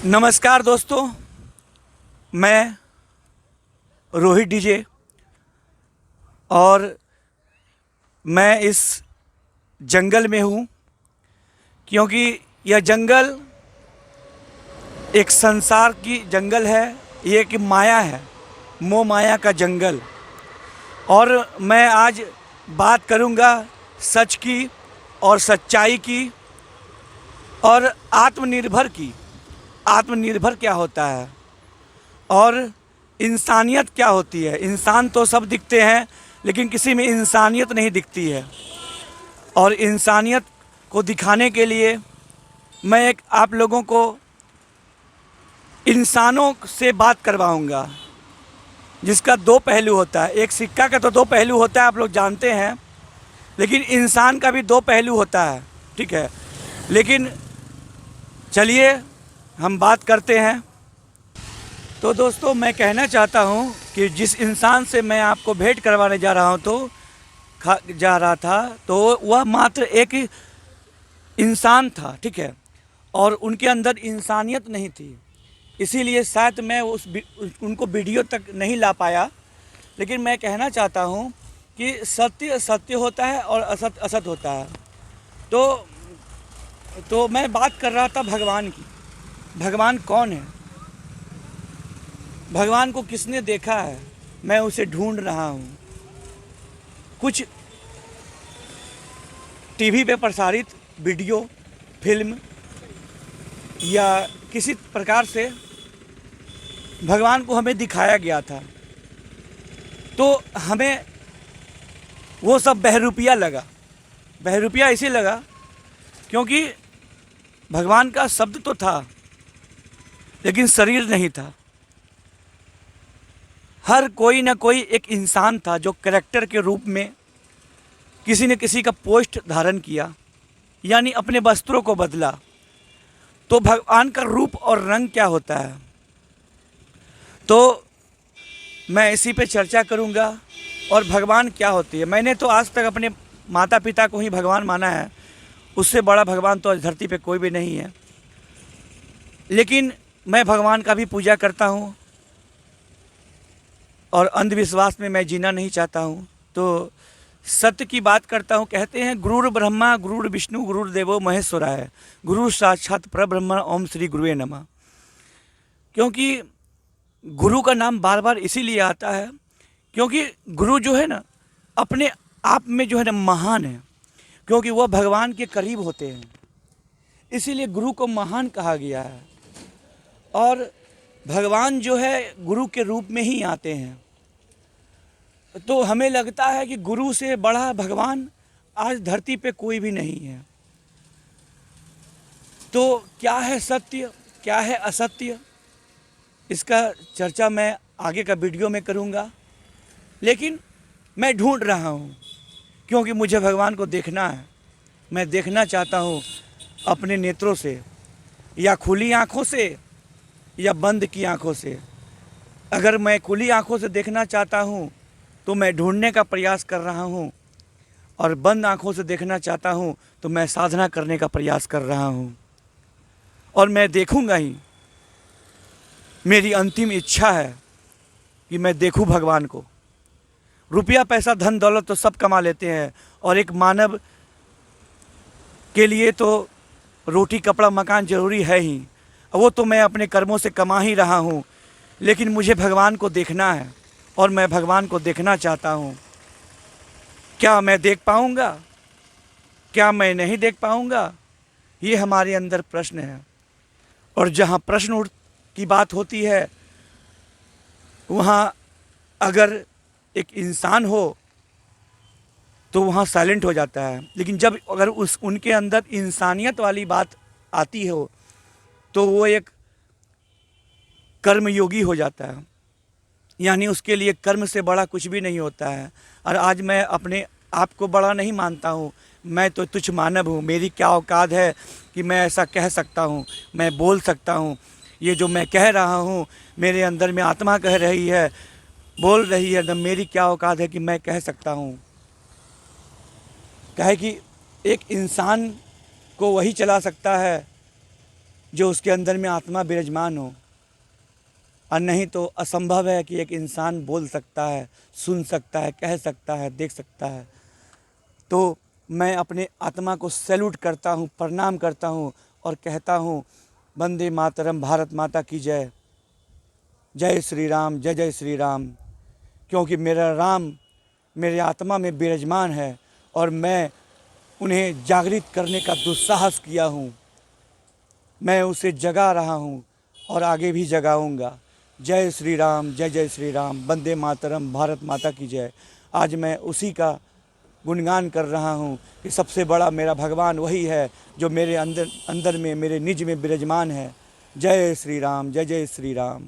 नमस्कार दोस्तों, मैं रोहित डीजे और मैं इस जंगल में हूँ क्योंकि यह जंगल एक संसार की जंगल है। ये एक माया है, मोह माया का जंगल। और मैं आज बात करूँगा सच की और सच्चाई की और आत्मनिर्भर की। आत्मनिर्भर क्या होता है और इंसानियत क्या होती है। इंसान तो सब दिखते हैं लेकिन किसी में इंसानियत नहीं दिखती है। और इंसानियत को दिखाने के लिए मैं एक आप लोगों को इंसानों से बात करवाऊंगा जिसका दो पहलू होता है। एक सिक्का का तो दो पहलू होता है, आप लोग जानते हैं, लेकिन इंसान का भी दो पहलू होता है, ठीक है। लेकिन चलिए हम बात करते हैं। तो दोस्तों, मैं कहना चाहता हूं कि जिस इंसान से मैं आपको भेंट करवाने जा रहा था तो वह मात्र एक इंसान था, ठीक है, और उनके अंदर इंसानियत नहीं थी। इसीलिए शायद मैं उनको वीडियो तक नहीं ला पाया। लेकिन मैं कहना चाहता हूं कि सत्य सत्य होता है और असत असत होता है। तो मैं बात कर रहा था भगवान की। भगवान कौन है? भगवान को किसने देखा है? मैं उसे ढूंढ रहा हूँ। कुछ टीवी पे प्रसारित वीडियो, फिल्म या किसी प्रकार से भगवान को हमें दिखाया गया था, तो हमें वो सब बहरूपिया लगा। बहरूपिया इसी लगा क्योंकि भगवान का शब्द तो था लेकिन शरीर नहीं था। हर कोई ना कोई एक इंसान था जो कैरेक्टर के रूप में किसी न किसी का पोस्ट धारण किया, यानी अपने वस्त्रों को बदला। तो भगवान का रूप और रंग क्या होता है, तो मैं इसी पे चर्चा करूंगा। और भगवान क्या होती है। मैंने तो आज तक अपने माता पिता को ही भगवान माना है, उससे बड़ा भगवान तो धरती पे कोई भी नहीं है। लेकिन मैं भगवान का भी पूजा करता हूँ और अंधविश्वास में मैं जीना नहीं चाहता हूँ। तो सत्य की बात करता हूँ। कहते हैं गुरुर् ब्रह्मा गुरुर् विष्णु गुरुर्देवो महेश्वराय, गुरु साक्षात परब्रह्म ओम श्री गुरुवे नमः। क्योंकि गुरु का नाम बार बार इसीलिए आता है क्योंकि गुरु जो है ना, अपने आप में जो है ना महान है, क्योंकि वह भगवान के करीब होते हैं। इसीलिए गुरु को महान कहा गया है। और भगवान जो है गुरु के रूप में ही आते हैं। तो हमें लगता है कि गुरु से बड़ा भगवान आज धरती पे कोई भी नहीं है। तो क्या है सत्य, क्या है असत्य, इसका चर्चा मैं आगे का वीडियो में करूंगा। लेकिन मैं ढूंढ रहा हूं क्योंकि मुझे भगवान को देखना है। मैं देखना चाहता हूं अपने नेत्रों से, या खुली आँखों से या बंद की आँखों से। अगर मैं खुली आँखों से देखना चाहता हूँ तो मैं ढूंढने का प्रयास कर रहा हूँ, और बंद आँखों से देखना चाहता हूँ तो मैं साधना करने का प्रयास कर रहा हूँ। और मैं देखूँगा ही। मेरी अंतिम इच्छा है कि मैं देखूँ भगवान को। रुपया पैसा धन दौलत तो सब कमा लेते हैं, और एक मानव के लिए तो रोटी कपड़ा मकान जरूरी है ही, वो तो मैं अपने कर्मों से कमा ही रहा हूँ। लेकिन मुझे भगवान को देखना है और मैं भगवान को देखना चाहता हूँ। क्या मैं देख पाऊँगा, क्या मैं नहीं देख पाऊँगा, ये हमारे अंदर प्रश्न है। और जहाँ प्रश्न की बात होती है वहाँ अगर एक इंसान हो तो वहाँ साइलेंट हो जाता है। लेकिन जब अगर उनके अंदर इंसानियत वाली बात आती हो तो वो एक कर्मयोगी हो जाता है, यानी उसके लिए कर्म से बड़ा कुछ भी नहीं होता है। और आज मैं अपने आप को बड़ा नहीं मानता हूँ। मैं तो तुच्छ मानव हूँ। मेरी क्या औकात है कि मैं ऐसा कह सकता हूँ, मैं बोल सकता हूँ। ये जो मैं कह रहा हूँ मेरे अंदर में आत्मा कह रही है, बोल रही है, न मेरी क्या औकात है कि मैं कह सकता हूँ। कहे कि एक इंसान को वही चला सकता है जो उसके अंदर में आत्मा विराजमान हो। और नहीं तो असंभव है कि एक इंसान बोल सकता है, सुन सकता है, कह सकता है, देख सकता है। तो मैं अपने आत्मा को सैल्यूट करता हूँ, प्रणाम करता हूँ और कहता हूँ वंदे मातरम, भारत माता की जय, जय श्री राम, जय जय श्री राम। क्योंकि मेरा राम मेरे आत्मा में विराजमान है और मैं उन्हें जागृत करने का दुस्साहस किया हूँ। मैं उसे जगा रहा हूँ और आगे भी जगाऊँगा। जय श्री राम, जय जय श्री राम, वंदे मातरम, भारत माता की जय। आज मैं उसी का गुणगान कर रहा हूँ कि सबसे बड़ा मेरा भगवान वही है जो मेरे अंदर में, मेरे निज में विराजमान है। जय श्री राम, जय जय श्री राम।